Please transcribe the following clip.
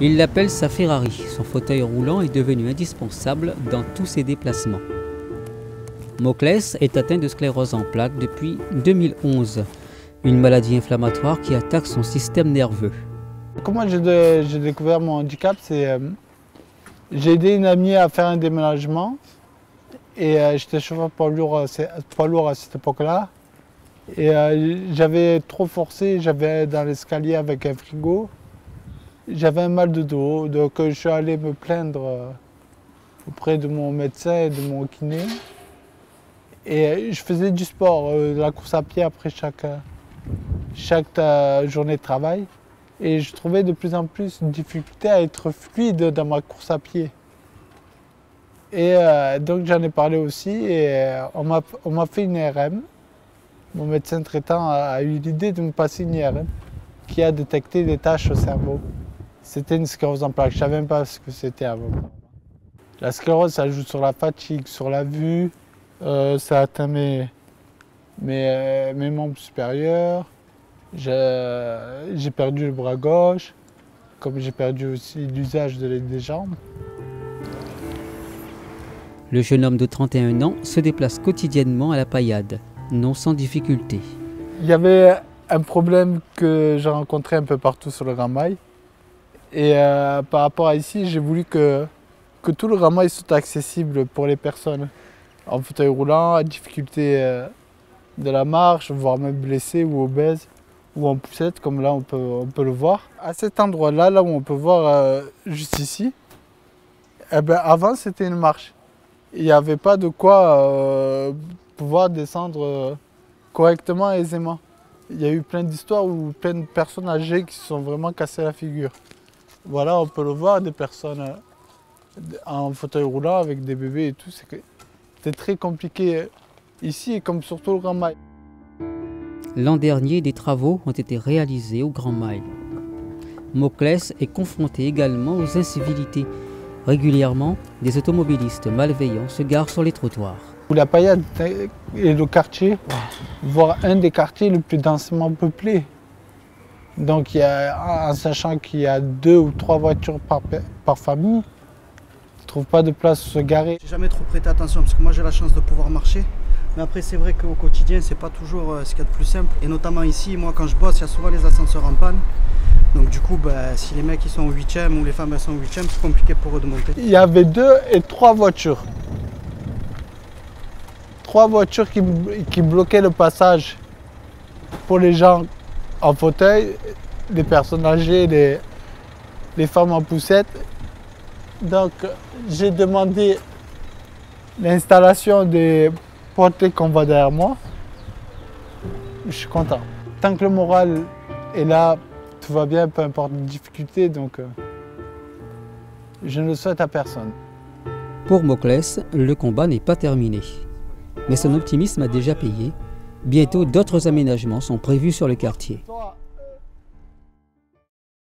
Il l'appelle sa Ferrari. Son fauteuil roulant est devenu indispensable dans tous ses déplacements. Moclès est atteint de sclérose en plaques depuis 2011, une maladie inflammatoire qui attaque son système nerveux. Comment j'ai découvert mon handicap, c'est j'ai aidé une amie à faire un déménagement et j'étais chauffeur poids lourd à cette époque-là. Et j'avais trop forcé, j'avais dans l'escalier avec un frigo, j'avais un mal de dos, donc je suis allé me plaindre auprès de mon médecin et de mon kiné. Et je faisais du sport, de la course à pied après chaque journée de travail. Et je trouvais de plus en plus de difficulté à être fluide dans ma course à pied. Et donc j'en ai parlé aussi et on m'a fait une IRM. Mon médecin traitant a eu l'idée de me passer une IRM qui a détecté des taches au cerveau. C'était une sclérose en plaques, je ne savais même pas ce que c'était avant. La sclérose, ça joue sur la fatigue, sur la vue, ça atteint mes membres supérieurs. J'ai perdu le bras gauche, comme j'ai perdu aussi l'usage des jambes. Le jeune homme de 31 ans se déplace quotidiennement à la paillade, non sans difficulté. Il y avait un problème que j'ai rencontré un peu partout sur le Grand Mail. Et par rapport à ici, j'ai voulu que tout le Grand Mail soit accessible pour les personnes en fauteuil roulant, à difficulté de la marche, voire même blessées ou obèses, ou en poussette, comme là on peut le voir. À cet endroit-là, là où on peut voir juste ici, eh ben, avant c'était une marche. Il n'y avait pas de quoi pouvoir descendre correctement et aisément. Il y a eu plein d'histoires où plein de personnes âgées qui se sont vraiment cassées la figure. Voilà, on peut le voir, des personnes en fauteuil roulant avec des bébés et tout. C'était très compliqué ici, comme surtout le Grand Mail. L'an dernier, des travaux ont été réalisés au Grand Mail. Moclès est confronté également aux incivilités. Régulièrement, des automobilistes malveillants se garent sur les trottoirs. La Paillade est le quartier, voire un des quartiers les plus densément peuplés. Donc, en sachant qu'il y a 2 ou 3 voitures par famille, on ne trouve pas de place où se garer. J'ai jamais trop prêté attention parce que moi j'ai la chance de pouvoir marcher. Mais après c'est vrai qu'au quotidien c'est pas toujours ce qu'il y a de plus simple. Et notamment ici, moi quand je bosse, il y a souvent les ascenseurs en panne. Donc du coup, si les mecs ils sont au 8e ou les femmes elles sont au 8e, c'est compliqué pour eux de monter. Il y avait 2 et 3 voitures. 3 voitures qui bloquaient le passage pour les gens en fauteuil, les personnes âgées, les femmes en poussette. Donc j'ai demandé l'installation des portées qu'on voit derrière moi. Je suis content. Tant que le moral est là, tout va bien, peu importe les difficultés, donc je ne le souhaite à personne. Pour Moclès, le combat n'est pas terminé. Mais son optimisme a déjà payé. Bientôt, d'autres aménagements sont prévus sur le quartier.